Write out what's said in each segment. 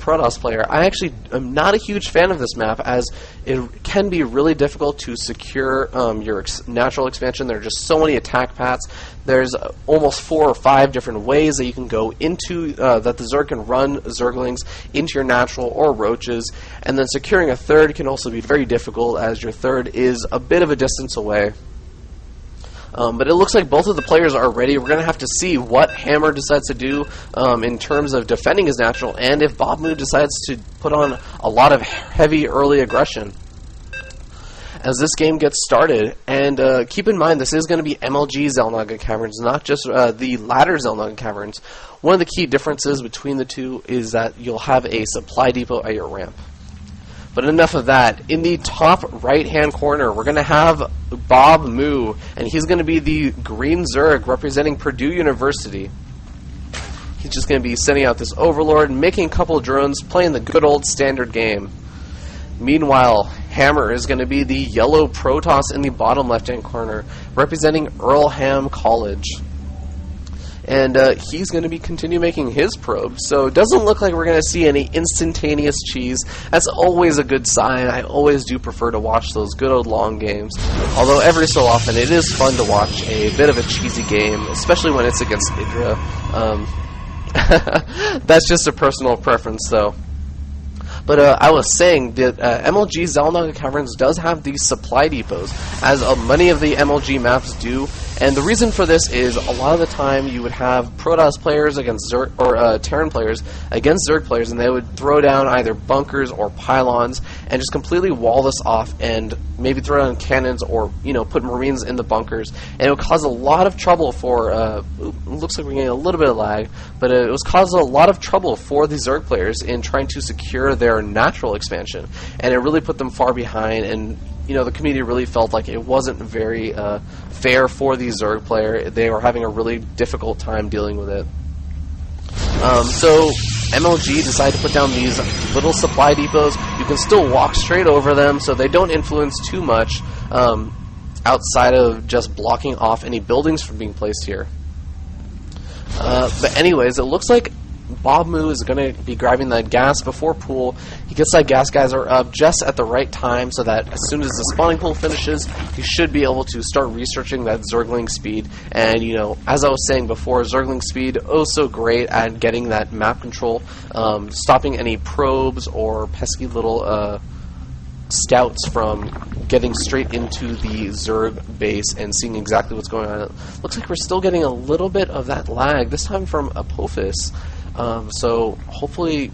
Protoss player, I actually am not a huge fan of this map, as it can be really difficult to secure your natural expansion. There are just so many attack paths. There's almost 4 or 5 different ways that you can go into, that the Zerg can run Zerglings into your natural or roaches, and then securing a third can also be very difficult, as your third is a bit of a distance away. But it looks like both of the players are ready. We're going to have to see what Hammer decides to do in terms of defending his natural, and if Bobmu decides to put on a lot of heavy early aggression as this game gets started. And keep in mind, this is going to be MLG Xel'Naga Caverns, not just the latter Xel'Naga Caverns. One of the key differences between the two is that you'll have a supply depot at your ramp. But enough of that. In the top right-hand corner, we're going to have Bob Moo, and he's going to be the green Zerg representing Purdue University. He's just going to be sending out this Overlord, making a couple of drones, playing the good old standard game. Meanwhile, Hammer is going to be the yellow Protoss in the bottom left-hand corner, representing Earlham College. And he's going to be continue making his probes, so it doesn't look like we're going to see any instantaneous cheese. That's always a good sign. I always do prefer to watch those good old long games, although every so often it is fun to watch a bit of a cheesy game, especially when it's against Idra. That's just a personal preference, though. But I was saying that MLG Xel'Naga Caverns does have these supply depots, as many of the MLG maps do. And the reason for this is a lot of the time you would have Protoss players against Zerg, or Terran players against Zerg players, and they would throw down either bunkers or pylons and just completely wall this off, and maybe throw down cannons, or put Marines in the bunkers, and it would cause a lot of trouble for. It looks like we're getting a little bit of lag, but it was causing a lot of trouble for the Zerg players in trying to secure their natural expansion, and it really put them far behind. And the community really felt like it wasn't very fair for the Zerg player. They were having a really difficult time dealing with it. So MLG decided to put down these little supply depots. You can still walk straight over them, so they don't influence too much outside of just blocking off any buildings from being placed here. But anyways, it looks like Bob Moo is going to be grabbing the gas before pool. He gets that gas geyser up just at the right time, so that as soon as the spawning pool finishes, he should be able to start researching that Zergling speed. And as I was saying before, Zergling speed, oh so great at getting that map control, stopping any probes or pesky little scouts from getting straight into the Zerg base and seeing exactly what's going on. It looks like we're still getting a little bit of that lag, this time from Apophis. So hopefully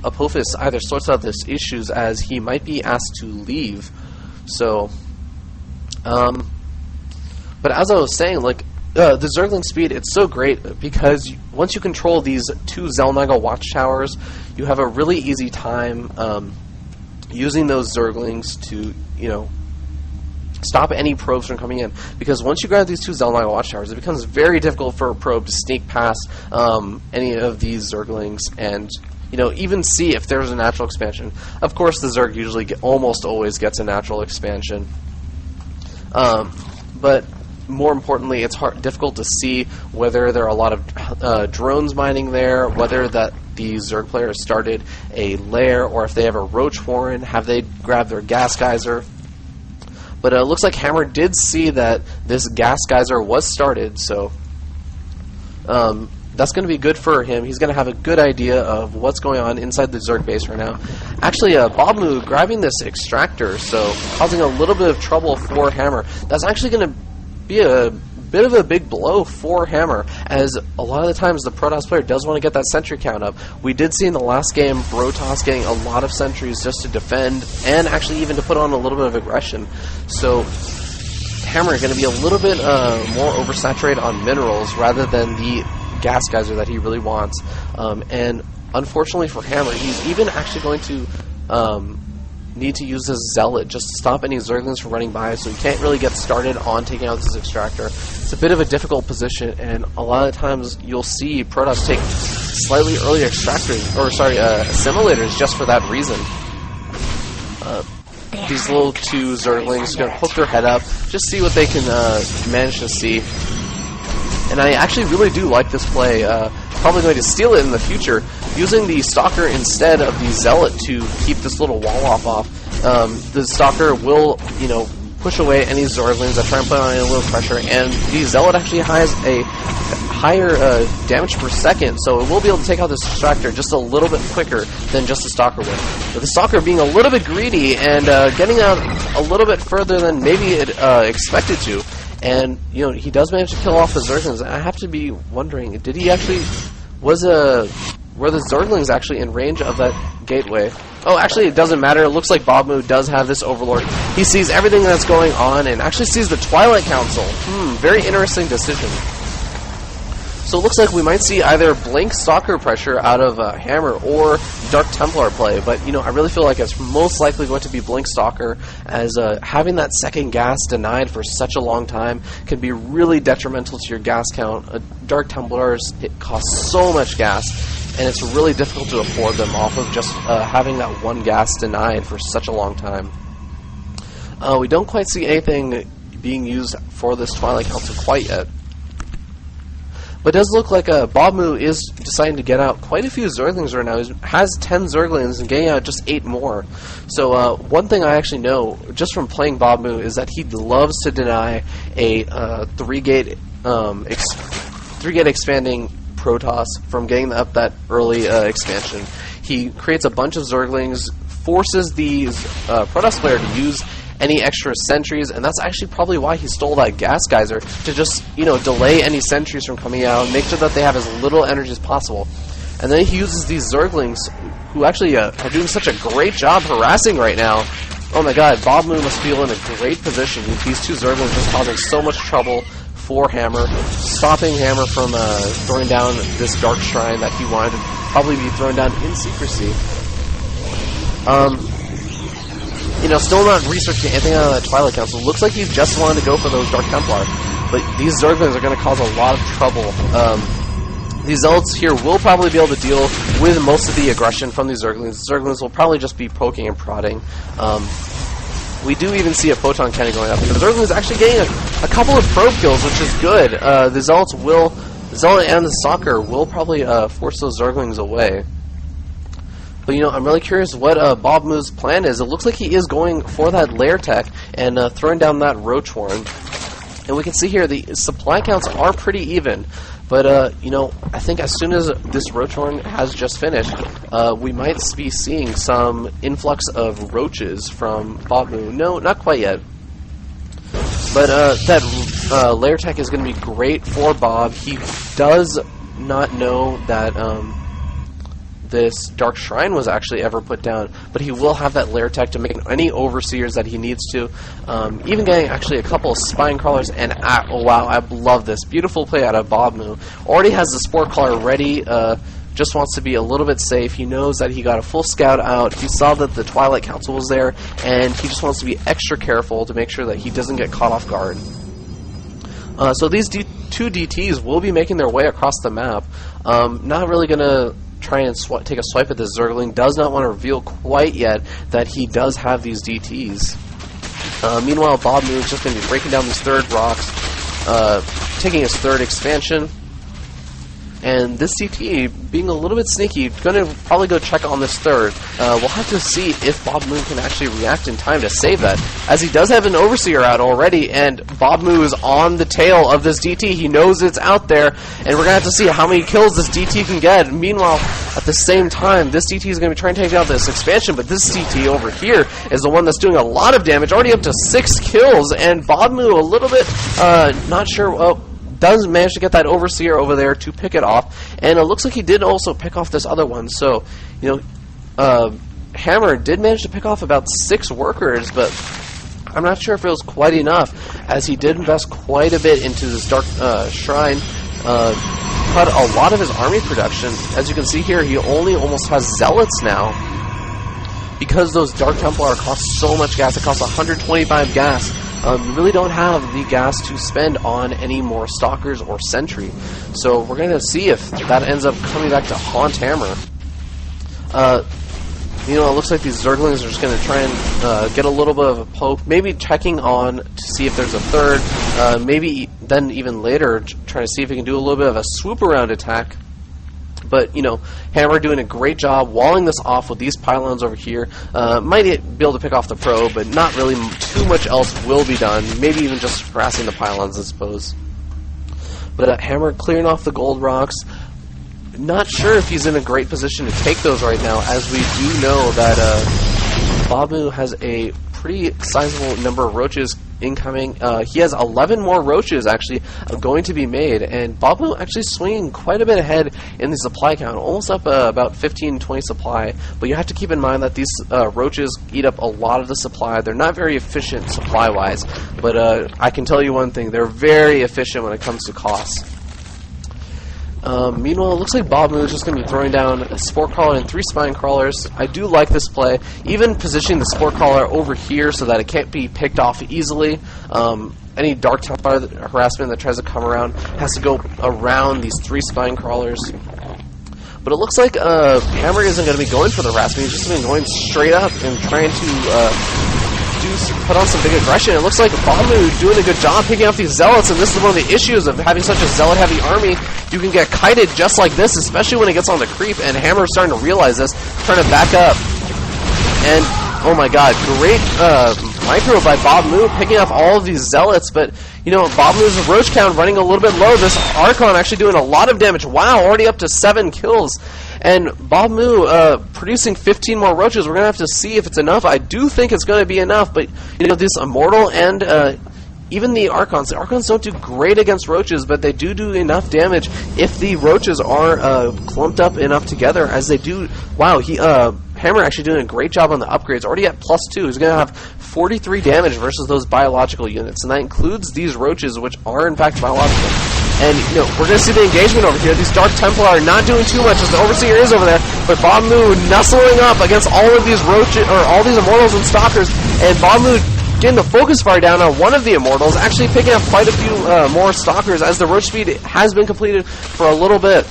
Apophis either sorts out this issues, as he might be asked to leave. So, but as I was saying, like the Zergling speed, it's so great because once you control these 2 Xel'Naga watchtowers, you have a really easy time using those Zerglings to stop any probes from coming in, because once you grab these 2 Xel'Naga watchtowers, it becomes very difficult for a probe to sneak past any of these Zerglings and even see if there's a natural expansion. Of course, the Zerg usually almost always gets a natural expansion, but more importantly, it's difficult to see whether there are a lot of drones mining there, whether that the Zerg player started a lair, or if they have a roach warren, have they grabbed their gas geyser. But it looks like Hammer did see that this gas geyser was started, so that's going to be good for him. He's going to have a good idea of what's going on inside the Zerg base right now. Actually, Bob Moo grabbing this extractor, so causing a little bit of trouble for Hammer. That's actually going to be a bit of a big blow for Hammer, as a lot of the times the Protoss player does want to get that sentry count up. We did see in the last game Protoss getting a lot of sentries just to defend, and actually even to put on a little bit of aggression. So Hammer is going to be a little bit more oversaturated on minerals rather than the gas geyser that he really wants. And unfortunately for Hammer, he's even actually going to need to use his Zealot just to stop any Zerglings from running by, so he can't really get started on taking out this extractor. It's a bit of a difficult position, and a lot of times you'll see Protoss take slightly earlier assimilators just for that reason. These little 2 Zerglings are going to hook their head up, just see what they can manage to see. And I actually really do like this play. probably going to steal it in the future, using the Stalker instead of the Zealot to keep this little wall off. The Stalker will, you know, push away any Zorglings that try and put on a little pressure, and the Zealot actually has a higher damage per second, so it will be able to take out this Distractor just a little bit quicker than just the Stalker would. But the Stalker being a little bit greedy and getting out a little bit further than maybe it expected to, and you know, he does manage to kill off the Zerglings. I have to be wondering, did he actually were the Zerglings actually in range of that gateway? Oh, actually, it doesn't matter. It looks like Bobmoo does have this Overlord. He sees everything that's going on and actually sees the Twilight Council. Very interesting decision. So it looks like we might see either Blink Stalker pressure out of Hammer or Dark Templar play, but you know, I really feel like it's most likely going to be Blink Stalker, as having that second gas denied for such a long time can be really detrimental to your gas count. Dark Templars, it costs so much gas, and it's really difficult to afford them off of just having that one gas denied for such a long time. We don't quite see anything being used for this Twilight Council quite yet. But it does look like Bobmoo is deciding to get out quite a few Zerglings right now. He has 10 Zerglings and getting out just 8 more. So one thing I actually know, just from playing Bobmoo, is that he loves to deny a 3-gate expanding Protoss from getting up that early expansion. He creates a bunch of Zerglings, forces the Protoss player to use any extra sentries, and that's actually probably why he stole that gas geyser, to just, you know, delay any sentries from coming out, make sure that they have as little energy as possible. And then he uses these Zerglings, who actually are doing such a great job harassing right now. Oh my god, Bobmoo must feel in a great position with these two Zerglings just causing so much trouble for Hammer, stopping Hammer from throwing down this Dark Shrine that he wanted to probably be thrown down in secrecy. You know, still not researching anything out of that Twilight Council. Looks like he just wanted to go for those Dark Templar, but these Zerglings are going to cause a lot of trouble. These Zealots here will probably be able to deal with most of the aggression from these Zerglings. The Zerglings will probably just be poking and prodding. We do even see a Photon Cannon going up. The Zerglings actually getting a couple of probe kills, which is good. The Zealots will, the Zealot and the Stalker will probably force those Zerglings away. But you know, I'm really curious what Bobmoo's plan is. It looks like he is going for that Lair Tech and throwing down that Roach Horn. And we can see here the supply counts are pretty even. But you know, I think as soon as this Roach Horn has just finished, we might be seeing some influx of roaches from Bobmoo. No, not quite yet. But that Lair Tech is going to be great for Bob. He does not know that this Dark Shrine was actually ever put down, but he will have that Lair Tech to make any Overseers that he needs to. Even getting actually a couple of Spine Crawlers, and oh wow, I love this. Beautiful play out of Bobmoo. Already has the Spore Crawler ready, just wants to be a little bit safe. He knows that he got a full scout out, he saw that the Twilight Council was there, and he just wants to be extra careful to make sure that he doesn't get caught off guard. So these two DTs will be making their way across the map. Not really going to try and take a swipe at this Zergling. Does not want to reveal quite yet that he does have these DTs. Meanwhile, Bobmoo is just going to be breaking down these third rocks, taking his third expansion. And this CT, being a little bit sneaky, going to probably go check on this third. We'll have to see if Bobmoo can actually react in time to save that, as he does have an Overseer out already, and Bobmoo is on the tail of this DT. He knows it's out there, and we're going to have to see how many kills this DT can get. Meanwhile, at the same time, this DT is going to be trying to take out this expansion, but this DT over here is the one that's doing a lot of damage, already up to 6 kills, and Bobmoo a little bit not sure. Well, does manage to get that Overseer over there to pick it off, and it looks like he did also pick off this other one. So, you know, Hammer did manage to pick off about 6 workers, but I'm not sure if it was quite enough, as he did invest quite a bit into this Dark Shrine, cut a lot of his army production. As you can see here, he only almost has Zealots now, because those Dark Templar cost so much gas. It costs 125 gas. You really don't have the gas to spend on any more Stalkers or Sentry. So we're going to see if that ends up coming back to haunt Hammer. You know, it looks like these Zerglings are just going to try and get a little bit of a poke, maybe checking on to see if there's a third, maybe then even later trying to see if he can do a little bit of a swoop around attack. But, you know, Hammer doing a great job walling this off with these pylons over here. Might be able to pick off the pro, but not really too much else will be done. Maybe even just harassing the pylons, I suppose. But Hammer clearing off the gold rocks. Not sure if he's in a great position to take those right now, as we do know that Babu has a pretty sizable number of roaches incoming. He has 11 more roaches actually going to be made, and Babu actually swinging quite a bit ahead in the supply count, almost up about 15-20 supply. But you have to keep in mind that these roaches eat up a lot of the supply. They're not very efficient supply-wise, but I can tell you one thing: they're very efficient when it comes to costs. Meanwhile, it looks like Babu is just going to be throwing down a Spore Crawler and 3 Spine Crawlers. I do like this play, even positioning the Spore Crawler over here so that it can't be picked off easily. Any Dark Templar harassment that tries to come around has to go around these 3 Spine Crawlers. But it looks like Hammer isn't going to be going for the harassment. He's just going to be going straight up and trying to put on some big aggression. It looks like Babu doing a good job picking up these zealots, and this is one of the issues of having such a zealot-heavy army. You can get kited just like this, especially when it gets on the creep, and Hammer's starting to realize this, trying to back up. And, oh my god, great micro by Babu picking up all of these zealots, but, you know, Babu's roach count running a little bit low. This Archon actually doing a lot of damage. Wow, already up to 7 kills. And Babu producing 15 more roaches. We're going to have to see if it's enough. I do think it's going to be enough, but, you know, this Immortal and even the Archons don't do great against roaches, but they do enough damage if the roaches are clumped up enough together, as they do. Wow, Hammer actually doing a great job on the upgrades. Already at +2. He's going to have 43 damage versus those biological units, and that includes these roaches, which are in fact biological. And, you know, we're going to see the engagement over here. These Dark Templar are not doing too much as the Overseer is over there, but Babu nuzzling up against all of these roaches, or all these Immortals and Stalkers, and Babu getting the focus fire down on one of the Immortals, actually picking up quite a few more Stalkers, as the roach speed has been completed for a little bit.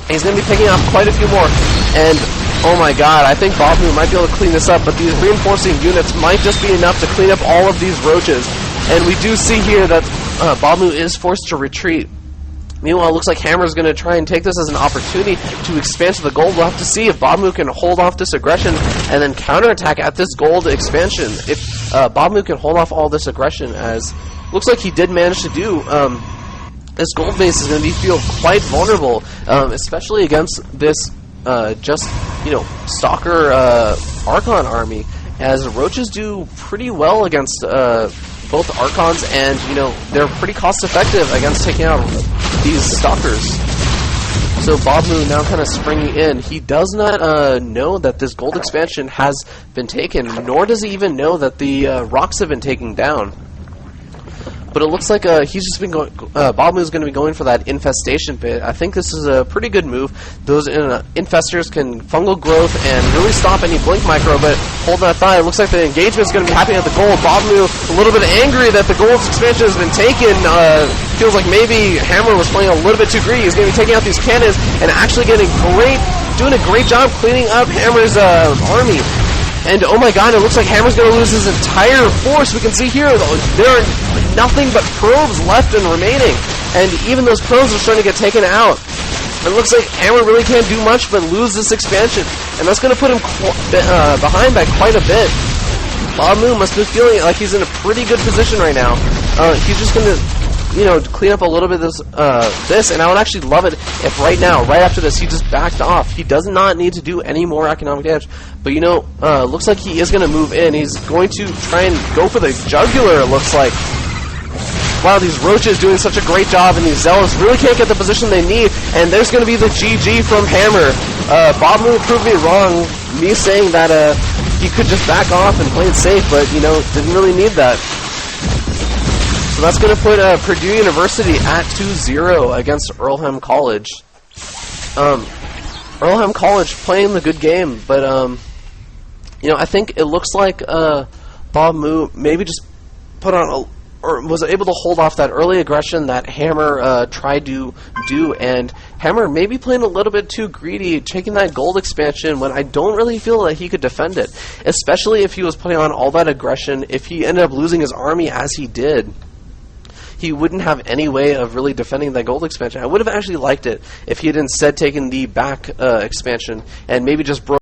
He's going to be picking up quite a few more, and oh my god, I think Babu might be able to clean this up, but these reinforcing units might just be enough to clean up all of these roaches. And we do see here that Babu is forced to retreat. Meanwhile, it looks like Hammer's going to try and take this as an opportunity to expand to the gold. We'll have to see if Babu can hold off this aggression and then counterattack at this gold expansion. If Babu can hold off all this aggression, as looks like he did manage to do, this gold base is going to feel quite vulnerable, especially against this just, you know, Stalker Archon army, as roaches do pretty well against both Archons, and, you know, they're pretty cost effective against taking out these Stalkers. So Babu now kind of springing in. He does not know that this gold expansion has been taken, nor does he even know that the rocks have been taken down. But it looks like he's just been going. Babu is going to be going for that infestation pit. I think this is a pretty good move. Those infestors can fungal growth and really stop any blink micro. But hold that thought. It looks like the engagement is going to be happening at the gold. Babu a little bit angry that the gold expansion has been taken. Feels like maybe Hammer was playing a little bit too greedy. He's going to be taking out these cannons and actually doing a great job cleaning up Hammer's army. And oh my god, it looks like Hammer's going to lose his entire force. We can see here, there are nothing but probes left and remaining. And even those probes are starting to get taken out. It looks like Hammer really can't do much but lose this expansion. And that's going to put him behind by quite a bit. Babu must be feeling like he's in a pretty good position right now. He's just going to, you know, clean up a little bit of this, and I would actually love it if right now, right after this, he just backed off. He does not need to do any more economic damage. But, you know, looks like he is going to move in. He's going to try and go for the jugular, it looks like. Wow, these roaches doing such a great job, and these zealots really can't get the position they need, and there's going to be the GG from Hammer. Babu proved me wrong, me saying that he could just back off and play it safe, but, you know, didn't really need that. So that's going to put Purdue University at 2-0 against Earlham College. Earlham College playing the good game, but you know, I think it looks like Babu maybe just put on or was able to hold off that early aggression that Hammer tried to do, and Hammer maybe playing a little bit too greedy, taking that gold expansion when I don't really feel that he could defend it, especially if he was putting on all that aggression. If he ended up losing his army as he did, he wouldn't have any way of really defending that gold expansion. I would have actually liked it if he had instead taken the back expansion and maybe just broke